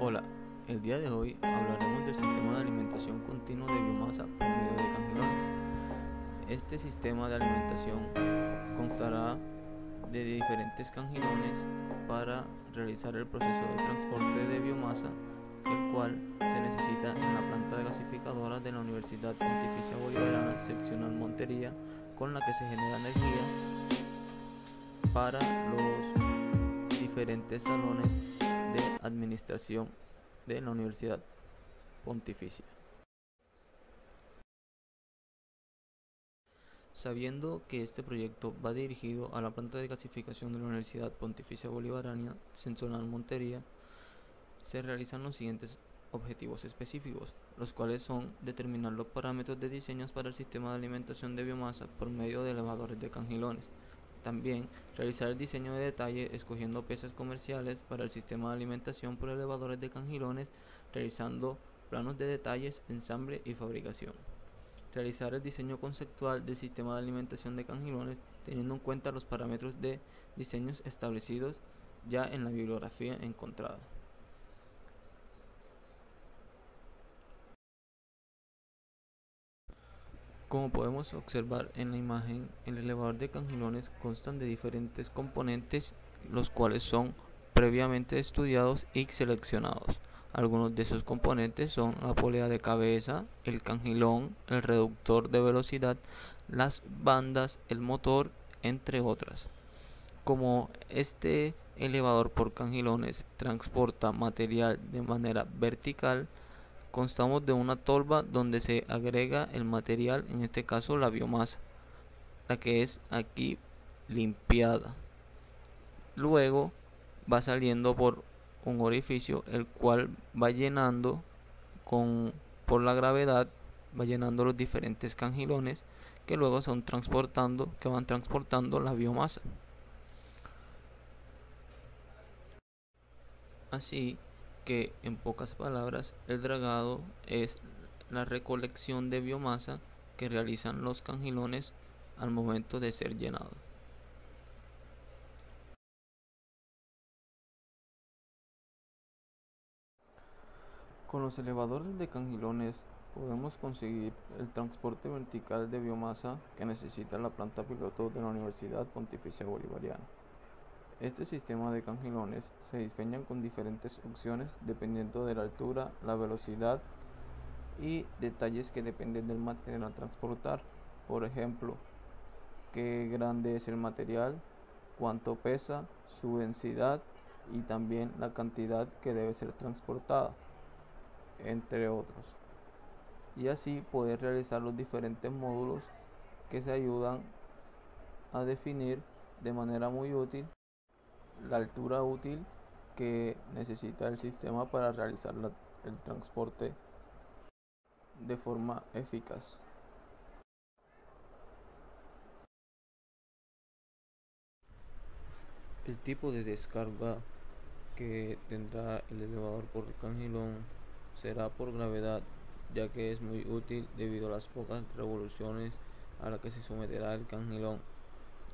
Hola, el día de hoy hablaremos del sistema de alimentación continuo de biomasa por medio de cangilones. Este sistema de alimentación constará de diferentes cangilones para realizar el proceso de transporte de biomasa, el cual se necesita en la planta gasificadora de la Universidad Pontificia Bolivariana Seccional Montería, con la que se genera energía para los diferentes salones de administración de la Universidad Pontificia. Sabiendo que este proyecto va dirigido a la planta de gasificación de la Universidad Pontificia Bolivariana Seccional Montería, se realizan los siguientes objetivos específicos, los cuales son determinar los parámetros de diseños para el sistema de alimentación de biomasa por medio de elevadores de cangilones. También realizar el diseño de detalle escogiendo piezas comerciales para el sistema de alimentación por elevadores de cangilones, realizando planos de detalles, ensamble y fabricación. Realizar el diseño conceptual del sistema de alimentación de cangilones teniendo en cuenta los parámetros de diseños establecidos ya en la bibliografía encontrada. Como podemos observar en la imagen, el elevador de cangilones constan de diferentes componentes, los cuales son previamente estudiados y seleccionados. Algunos de esos componentes son la polea de cabeza, el cangilón, el reductor de velocidad, las bandas, el motor, entre otras. Como este elevador por cangilones transporta material de manera vertical, constamos de una tolva donde se agrega el material, en este caso la biomasa, la que es aquí limpiada. Luego va saliendo por un orificio el cual va llenando por la gravedad, va llenando los diferentes cangilones que luego van transportando la biomasa. Así que, en pocas palabras, el dragado es la recolección de biomasa que realizan los cangilones al momento de ser llenado. Con los elevadores de cangilones podemos conseguir el transporte vertical de biomasa que necesita la planta piloto de la Universidad Pontificia Bolivariana. Este sistema de cangilones se diseñan con diferentes opciones dependiendo de la altura, la velocidad y detalles que dependen del material a transportar. Por ejemplo, qué grande es el material, cuánto pesa, su densidad y también la cantidad que debe ser transportada, entre otros. Y así poder realizar los diferentes módulos que se ayudan a definir de manera muy útil la altura útil que necesita el sistema para realizar el transporte de forma eficaz. El tipo de descarga que tendrá el elevador por cangilón será por gravedad, ya que es muy útil debido a las pocas revoluciones a las que se someterá el cangilón,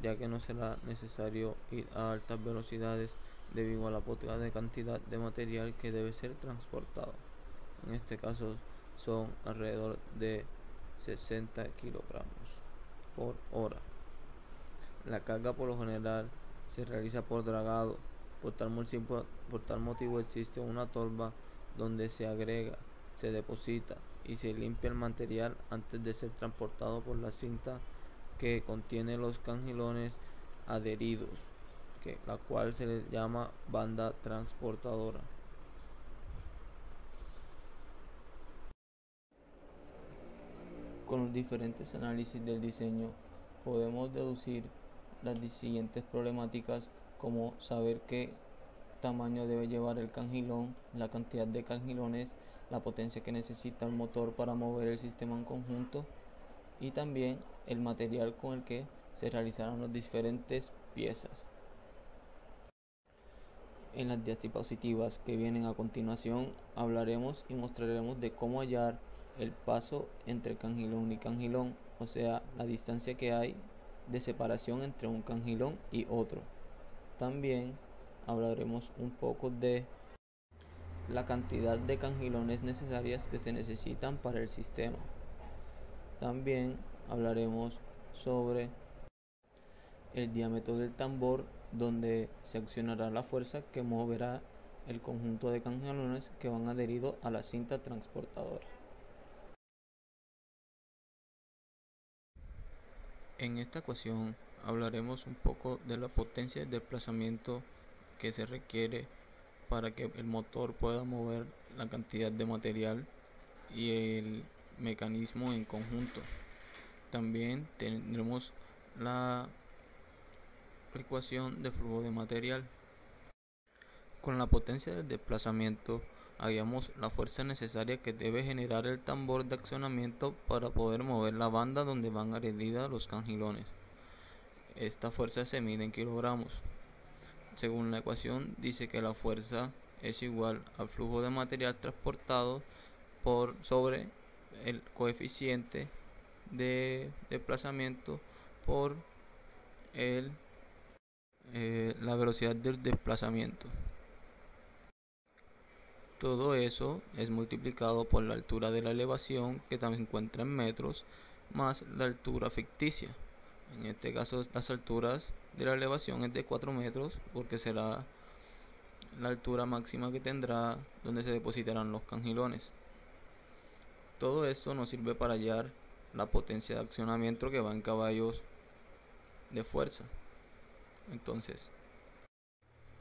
ya que no será necesario ir a altas velocidades debido a la poca cantidad de material que debe ser transportado. En este caso son alrededor de 60 kilogramos por hora. La carga por lo general se realiza por dragado. Por tal motivo existe una tolva donde se agrega, se deposita y se limpia el material antes de ser transportado por la cinta que contiene los cangilones adheridos, la cual se le llama banda transportadora. Con los diferentes análisis del diseño podemos deducir las siguientes problemáticas, como saber qué tamaño debe llevar el cangilón, la cantidad de cangilones, la potencia que necesita el motor para mover el sistema en conjunto y también el material con el que se realizarán las diferentes piezas. En las diapositivas que vienen a continuación hablaremos y mostraremos de cómo hallar el paso entre cangilón y cangilón, o sea, la distancia que hay de separación entre un cangilón y otro. También hablaremos un poco de la cantidad de cangilones necesarias que se necesitan para el sistema. También hablaremos sobre el diámetro del tambor, donde se accionará la fuerza que moverá el conjunto de cangilones que van adheridos a la cinta transportadora. En esta ecuación hablaremos un poco de la potencia de desplazamiento que se requiere para que el motor pueda mover la cantidad de material y el mecanismo en conjunto. También tendremos la ecuación de flujo de material. Con la potencia del desplazamiento hallamos la fuerza necesaria que debe generar el tambor de accionamiento para poder mover la banda donde van adheridas los cangilones. Esta fuerza se mide en kilogramos. Según la ecuación dice que la fuerza es igual al flujo de material transportado sobre el coeficiente de desplazamiento por la velocidad del desplazamiento. Todo eso es multiplicado por la altura de la elevación, que también se encuentra en metros, más la altura ficticia. En este caso las alturas de la elevación es de 4 metros, porque será la altura máxima que tendrá donde se depositarán los cangilones. Todo esto nos sirve para hallar la potencia de accionamiento que va en caballos de fuerza. Entonces,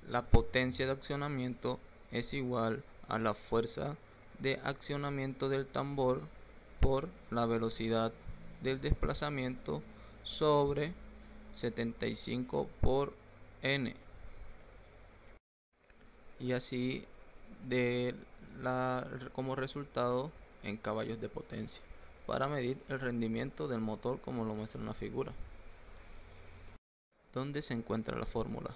la potencia de accionamiento es igual a la fuerza de accionamiento del tambor por la velocidad del desplazamiento sobre 75 por n, y así como resultado en caballos de potencia, para medir el rendimiento del motor, como lo muestra en la figura. ¿Dónde se encuentra la fórmula?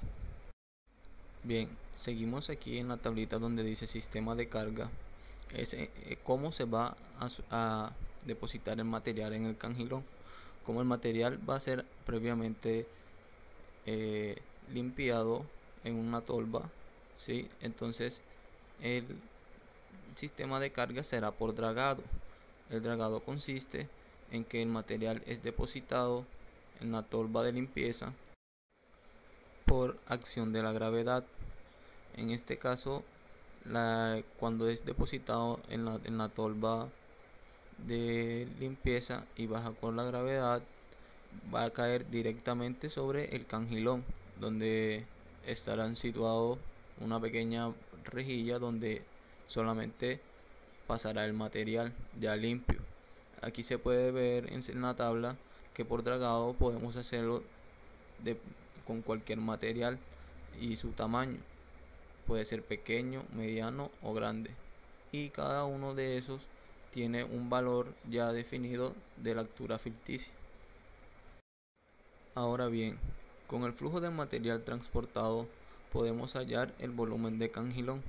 Bien, seguimos aquí en la tablita donde dice sistema de carga. Es cómo se va a depositar el material en el cangilón. Como el material va a ser previamente limpiado en una tolva, ¿sí? Entonces el sistema de carga será por dragado. El dragado consiste en que el material es depositado en la tolva de limpieza por acción de la gravedad. En este caso, cuando es depositado en la tolva de limpieza y baja con la gravedad, va a caer directamente sobre el cangilón, donde estarán situados una pequeña rejilla donde solamente pasará el material ya limpio. Aquí se puede ver en la tabla que por dragado podemos hacerlo con cualquier material y su tamaño. Puede ser pequeño, mediano o grande. Y cada uno de esos tiene un valor ya definido de la altura ficticia. Ahora bien, con el flujo de material transportado podemos hallar el volumen de cangilón,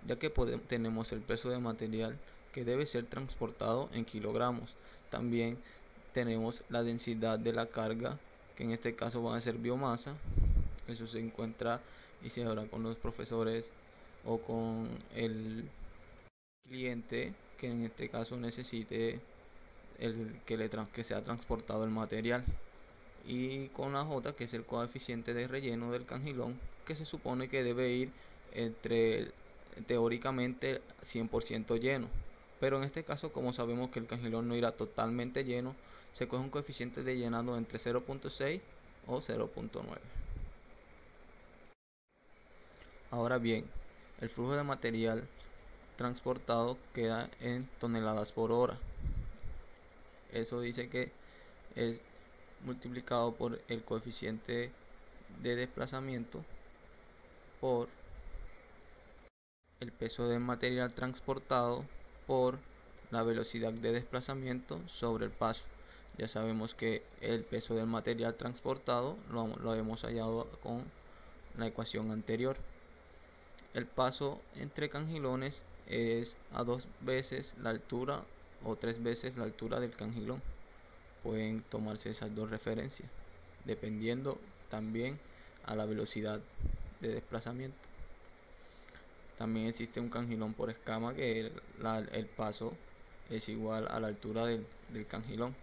ya que tenemos el peso de material que debe ser transportado en kilogramos. También tenemos la densidad de la carga, que en este caso va a ser biomasa. Eso se encuentra y se habla con los profesores o con el cliente que en este caso necesite que sea transportado el material, y con la J, que es el coeficiente de relleno del cangilón, que se supone que debe ir teóricamente 100% lleno, pero en este caso, como sabemos que el cangilón no irá totalmente lleno, se coge un coeficiente de llenado entre 0.6 o 0.9. Ahora bien, el flujo de material transportado queda en toneladas por hora. Eso dice que es multiplicado por el coeficiente de desplazamiento por el peso del material transportado por la velocidad de desplazamiento sobre el paso. Ya sabemos que el peso del material transportado lo hemos hallado con la ecuación anterior. El paso entre cangilones es a 2 veces la altura o 3 veces la altura del cangilón. Pueden tomarse esas dos referencias, dependiendo también a la velocidad de desplazamiento. También existe un cangilón por escama que el paso es igual a la altura del cangilón.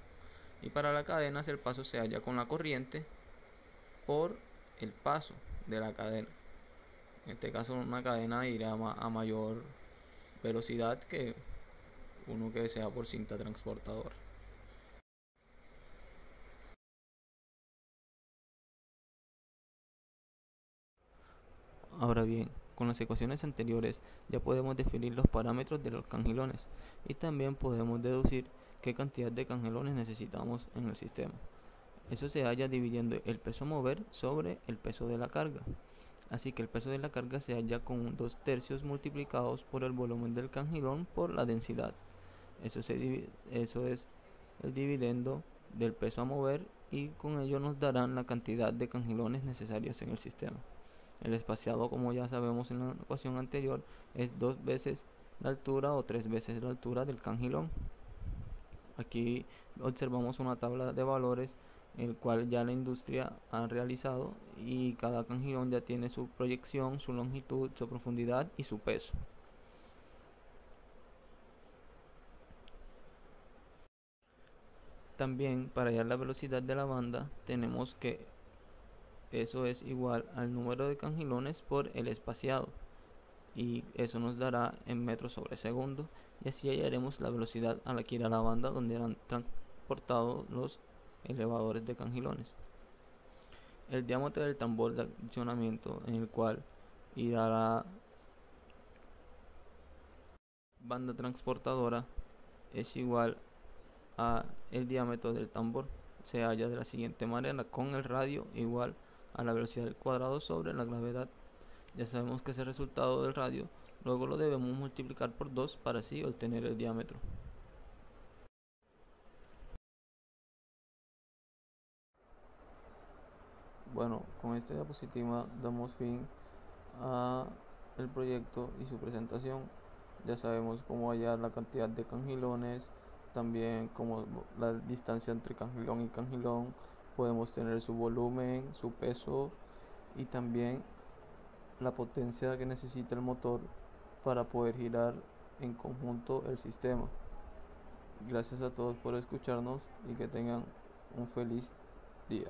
Y para la cadena el paso se halla con la corriente por el paso de la cadena. En este caso una cadena irá a mayor velocidad que uno que sea por cinta transportadora. Ahora bien, con las ecuaciones anteriores ya podemos definir los parámetros de los cangilones y también podemos deducir qué cantidad de cangilones necesitamos en el sistema. Eso se halla dividiendo el peso a mover sobre el peso de la carga. Así que el peso de la carga se halla con 2/3 multiplicados por el volumen del cangilón por la densidad. Eso es el dividendo del peso a mover y con ello nos darán la cantidad de cangilones necesarias en el sistema. El espaciado, como ya sabemos en la ecuación anterior, es 2 veces la altura o 3 veces la altura del cangilón. Aquí observamos una tabla de valores en el cual ya la industria ha realizado y cada cangilón ya tiene su proyección, su longitud, su profundidad y su peso. También para hallar la velocidad de la banda tenemos que eso es igual al número de cangilones por el espaciado y eso nos dará en metros sobre segundo y así hallaremos la velocidad a la que irá la banda donde eran transportados los elevadores de cangilones. El diámetro del tambor de accionamiento en el cual irá la banda transportadora es igual a el diámetro del tambor. Se halla de la siguiente manera con el radio igual a la velocidad del cuadrado sobre la gravedad. Ya sabemos que ese resultado del radio luego lo debemos multiplicar por 2 para así obtener el diámetro. Bueno, con esta diapositiva damos fin a el proyecto y su presentación. Ya sabemos cómo hallar la cantidad de cangilones, también como la distancia entre cangilón y cangilón, podemos tener su volumen, su peso y también la potencia que necesita el motor para poder girar en conjunto el sistema. Gracias a todos por escucharnos y que tengan un feliz día.